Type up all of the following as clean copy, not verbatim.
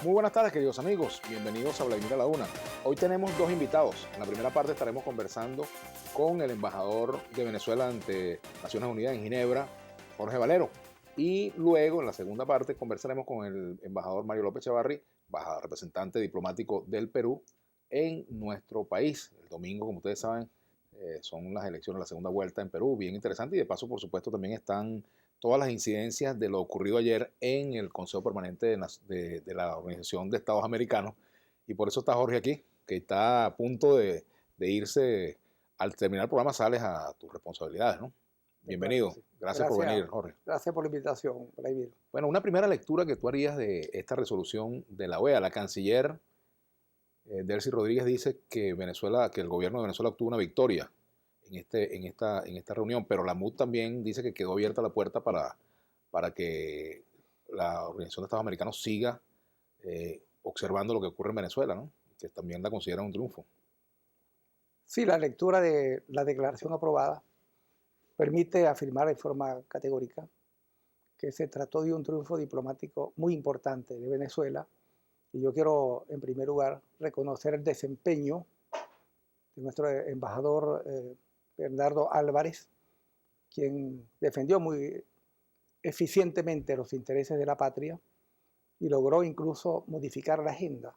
Muy buenas tardes, queridos amigos. Bienvenidos a Vladimir a la Una. Hoy tenemos dos invitados. En la primera parte estaremos conversando con el embajador de Venezuela ante Naciones Unidas en Ginebra, Jorge Valero. Y luego, en la segunda parte, conversaremos con el embajador Mario López Chavarri, representante diplomático del Perú en nuestro país. El domingo, como ustedes saben, son las elecciones, la segunda vuelta en Perú, bien interesante. Y de paso, por supuesto, también están todas las incidencias de lo ocurrido ayer en el Consejo Permanente de la Organización de Estados Americanos. Y por eso está Jorge aquí, que está a punto de irse. Al terminar el programa sales a tus responsabilidades, ¿no? Bienvenido. Claro, sí. Gracias por venir, Jorge. Gracias por la invitación, Vladimir. Bueno, una primera lectura que tú harías de esta resolución de la OEA. La canciller Delcy Rodríguez dice que el gobierno de Venezuela obtuvo una victoria en esta reunión, pero la MUD también dice que quedó abierta la puerta para que la Organización de Estados Americanos siga observando lo que ocurre en Venezuela, ¿no? Que también la consideran un triunfo. Sí, la lectura de la declaración aprobada permite afirmar en forma categórica que se trató de un triunfo diplomático muy importante de Venezuela, y yo quiero en primer lugar reconocer el desempeño de nuestro embajador Bernardo Álvarez, quien defendió muy eficientemente los intereses de la patria y logró incluso modificar la agenda.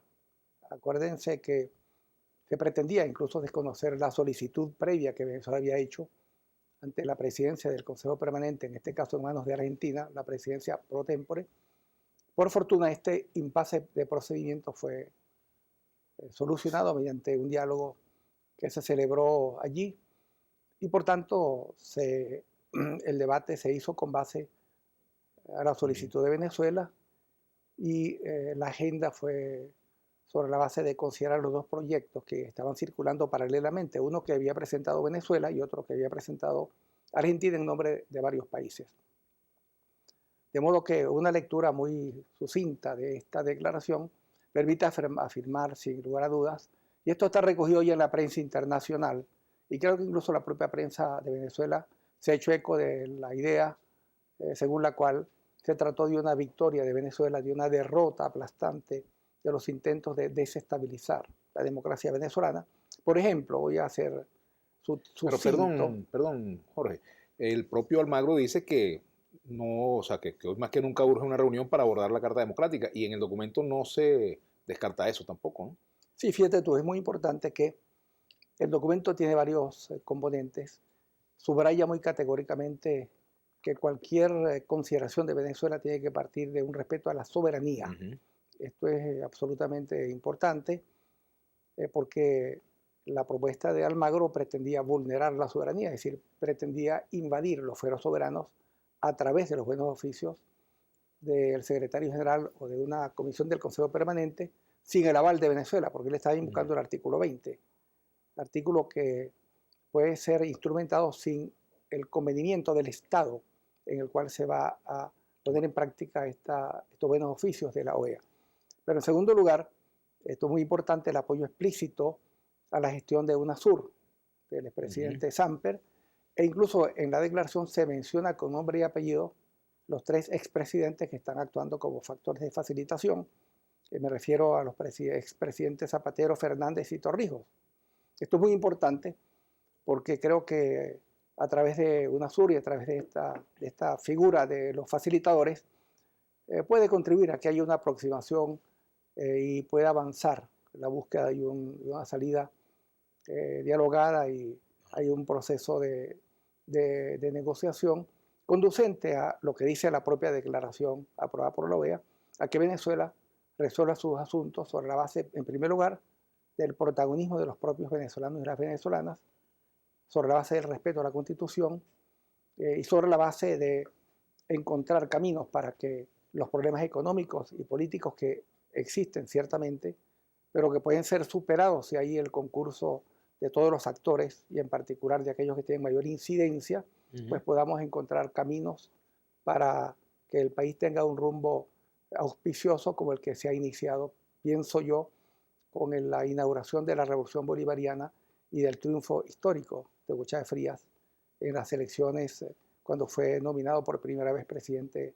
Acuérdense que se pretendía incluso desconocer la solicitud previa que Venezuela había hecho ante la presidencia del Consejo Permanente, en este caso en manos de Argentina, la presidencia pro tempore. Por fortuna, este impasse de procedimiento fue solucionado mediante un diálogo que se celebró allí, y por tanto el debate se hizo con base a la solicitud de Venezuela, y la agenda fue sobre la base de considerar los dos proyectos que estaban circulando paralelamente, uno que había presentado Venezuela y otro que había presentado Argentina en nombre de varios países. De modo que una lectura muy sucinta de esta declaración permite afirmar sin lugar a dudas, y esto está recogido hoy en la prensa internacional, y creo que incluso la propia prensa de Venezuela se ha hecho eco de la idea según la cual se trató de una victoria de Venezuela, de una derrota aplastante de los intentos de desestabilizar la democracia venezolana. Por ejemplo, voy a hacer Pero perdón, Jorge, el propio Almagro dice que no, o sea, que hoy más que nunca urge una reunión para abordar la Carta Democrática, y en el documento no se descarta eso tampoco, ¿no? Sí, fíjate tú, es muy importante que el documento tiene varios componentes. Subraya muy categóricamente que cualquier consideración de Venezuela tiene que partir de un respeto a la soberanía. Esto es absolutamente importante porque la propuesta de Almagro pretendía vulnerar la soberanía, es decir, pretendía invadir los fueros soberanos a través de los buenos oficios del secretario general o de una comisión del Consejo Permanente sin el aval de Venezuela, porque él estaba invocando el artículo 20, artículo que puede ser instrumentado sin el convenimiento del Estado en el cual se va a poner en práctica estos buenos oficios de la OEA. Pero en segundo lugar, esto es muy importante, el apoyo explícito a la gestión de UNASUR, del expresidente Samper, e incluso en la declaración se menciona con nombre y apellido los tres expresidentes que están actuando como factores de facilitación. Me refiero a los expresidentes Zapatero, Fernández y Torrijos. Esto es muy importante porque creo que a través de UNASUR y a través de esta figura de los facilitadores puede contribuir a que haya una aproximación y pueda avanzar la búsqueda de una salida dialogada, y hay un proceso de negociación conducente a lo que dice la propia declaración aprobada por la OEA, a que Venezuela resuelva sus asuntos sobre la base, en primer lugar, del protagonismo de los propios venezolanos y las venezolanas, sobre la base del respeto a la Constitución y sobre la base de encontrar caminos para que los problemas económicos y políticos que existen ciertamente, pero que pueden ser superados si hay el concurso de todos los actores y en particular de aquellos que tienen mayor incidencia, pues podamos encontrar caminos para que el país tenga un rumbo auspicioso como el que se ha iniciado, pienso yo, con la inauguración de la Revolución Bolivariana y del triunfo histórico de Hugo Chávez Frías en las elecciones cuando fue nominado por primera vez presidente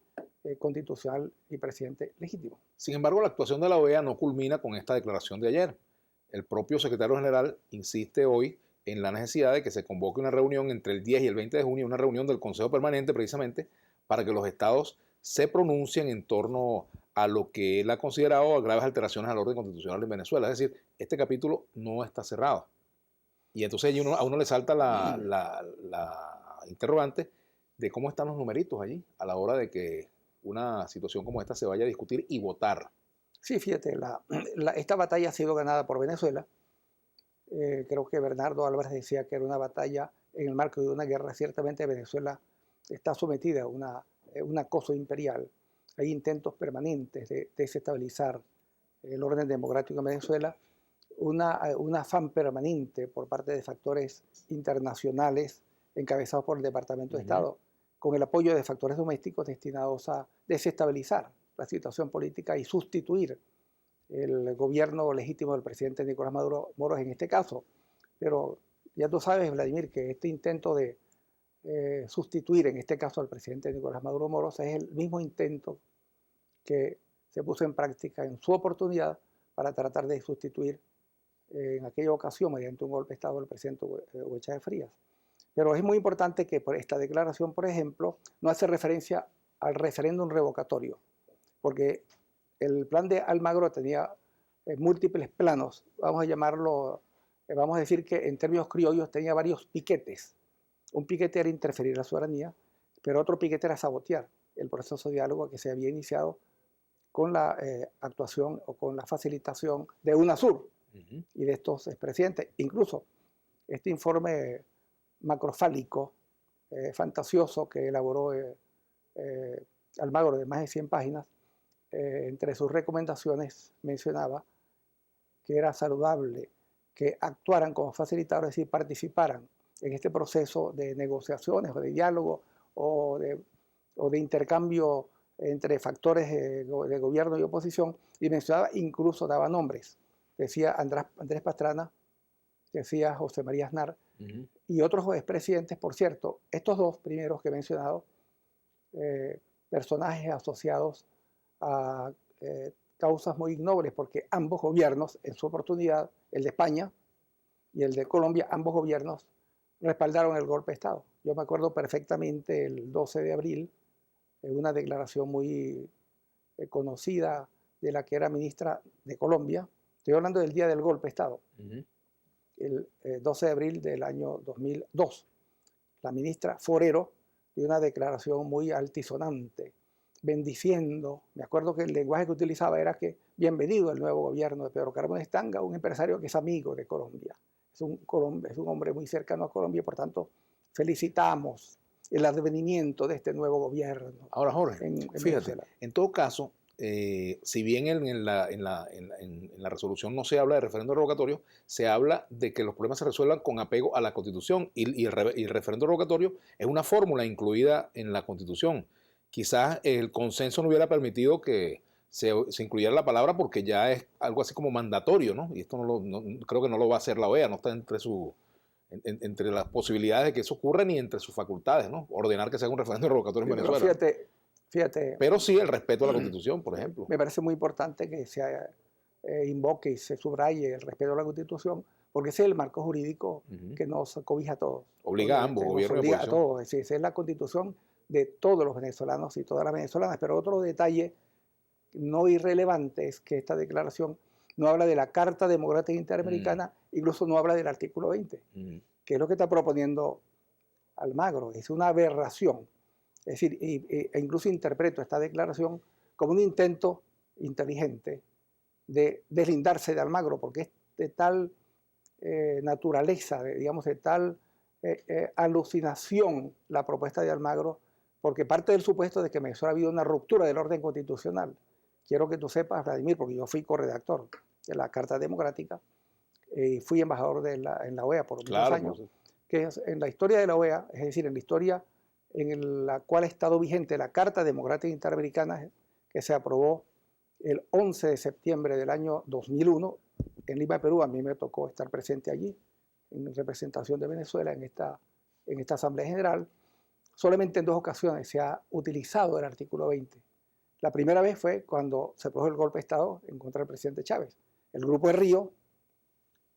constitucional y presidente legítimo. Sin embargo, la actuación de la OEA no culmina con esta declaración de ayer. El propio secretario general insiste hoy en la necesidad de que se convoque una reunión entre el 10 y el 20 de junio, una reunión del Consejo Permanente precisamente para que los estados se pronuncien en torno a lo que él ha considerado graves alteraciones al orden constitucional en Venezuela. Es decir, este capítulo no está cerrado. Y entonces a uno le salta la interrogante de cómo están los numeritos allí a la hora de que una situación como esta se vaya a discutir y votar. Sí, fíjate, esta batalla ha sido ganada por Venezuela. Creo que Bernardo Álvarez decía que era una batalla en el marco de una guerra. Ciertamente Venezuela está sometida a un acoso imperial. Hay intentos permanentes de desestabilizar el orden democrático en Venezuela, un afán permanente por parte de factores internacionales encabezados por el Departamento de Estado, con el apoyo de factores domésticos destinados a desestabilizar la situación política y sustituir el gobierno legítimo del presidente Nicolás Maduro Moros en este caso. Pero ya tú sabes, Vladimir, que este intento de sustituir en este caso al presidente Nicolás Maduro Moros es el mismo intento que se puso en práctica en su oportunidad para tratar de sustituir en aquella ocasión mediante un golpe de Estado al presidente Hugo Chávez Frías. Pero es muy importante que por esta declaración, por ejemplo, no hace referencia al referéndum revocatorio, porque el plan de Almagro tenía múltiples planos, vamos a llamarlo, vamos a decir que en términos criollos tenía varios piquetes. Un piquete era interferir la soberanía, pero otro piquete era sabotear el proceso de diálogo que se había iniciado con la actuación o con la facilitación de UNASUR y de estos expresidentes. Incluso este informe macrofálico, fantasioso que elaboró Almagro de más de 100 páginas, entre sus recomendaciones mencionaba que era saludable que actuaran como facilitadores, es decir, participaran en este proceso de negociaciones o de diálogo o de intercambio entre factores de gobierno y oposición, y mencionaba, incluso daba nombres. Decía Andrés Pastrana, decía José María Aznar, y otros expresidentes, por cierto, estos dos primeros que he mencionado, personajes asociados a causas muy nobles, porque ambos gobiernos, en su oportunidad, el de España y el de Colombia, ambos gobiernos respaldaron el golpe de Estado. Yo me acuerdo perfectamente el 12 de abril, una declaración muy conocida de la que era ministra de Colombia. Estoy hablando del día del golpe de Estado, el 12 de abril del año 2002. La ministra Forero dio una declaración muy altisonante, bendiciendo. Me acuerdo que el lenguaje que utilizaba era que bienvenido el nuevo gobierno de Pedro Carbón Estanga, un empresario que es amigo de Colombia. Es un hombre muy cercano a Colombia, por tanto, felicitamos el advenimiento de este nuevo gobierno. Ahora, Jorge, fíjate, en todo caso, si bien en la resolución no se habla de referendo revocatorio, se habla de que los problemas se resuelvan con apego a la Constitución y el referendo revocatorio es una fórmula incluida en la Constitución. Quizás el consenso no hubiera permitido que se incluyera la palabra porque ya es algo así como mandatorio, ¿no? Y esto creo que no lo va a hacer la OEA, no está entre las posibilidades de que eso ocurra ni entre sus facultades, ¿no? Ordenar que se haga un referendo revocatorio en Venezuela. Fíjate. Pero sí el respeto a la Constitución, por ejemplo. Me parece muy importante que se invoque y se subraye el respeto a la Constitución, porque ese es el marco jurídico que nos cobija a todos. Obliga a ambos, gobierno y oposición. Obliga a todos, esa es la Constitución de todos los venezolanos y todas las venezolanas. Pero otro detalle no irrelevante es que esta declaración no habla de la Carta Democrática Interamericana, incluso no habla del artículo 20, que es lo que está proponiendo Almagro. Es una aberración. Es decir, e incluso interpreto esta declaración como un intento inteligente de deslindarse de Almagro, porque es de tal naturaleza, digamos, de tal alucinación la propuesta de Almagro, porque parte del supuesto de que en Venezuela ha habido una ruptura del orden constitucional. Quiero que tú sepas, Vladimir, porque yo fui corredactor de la Carta Democrática y fui embajador en la OEA por muchos años, que es en la historia de la OEA, es decir, en la historia en la cual ha estado vigente la Carta Democrática Interamericana, que se aprobó el 11 de septiembre del año 2001 en Lima, Perú. A mí me tocó estar presente allí en representación de Venezuela en esta Asamblea General. Solamente en 2 ocasiones se ha utilizado el artículo 20 La primera vez fue cuando se produjo el golpe de Estado en contra del presidente Chávez. El Grupo de Río,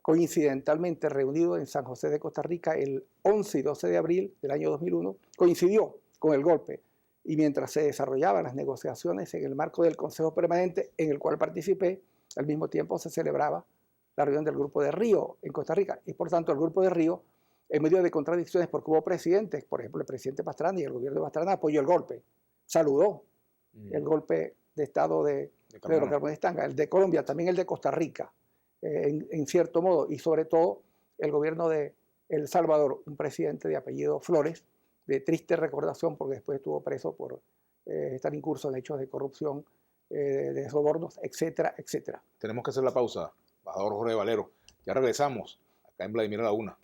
coincidentalmente reunido en San José de Costa Rica el 11 y 12 de abril del año 2001, coincidió con el golpe. Y mientras se desarrollaban las negociaciones en el marco del Consejo Permanente en el cual participé, al mismo tiempo se celebraba la reunión del Grupo de Río en Costa Rica. Y por tanto el Grupo de Río, en medio de contradicciones, porque hubo presidentes, por ejemplo el presidente Pastrana y el gobierno de Pastrana apoyó el golpe, saludó el golpe de Estado de Pedro Carbone Estanga, el de Colombia, también el de Costa Rica, en cierto modo, y sobre todo el gobierno de El Salvador, un presidente de apellido Flores, de triste recordación porque después estuvo preso por estar incurso en hechos de corrupción, de sobornos, etcétera, etcétera. Tenemos que hacer la pausa, embajador Jorge Valero. Ya regresamos acá en Vladimir a la Una.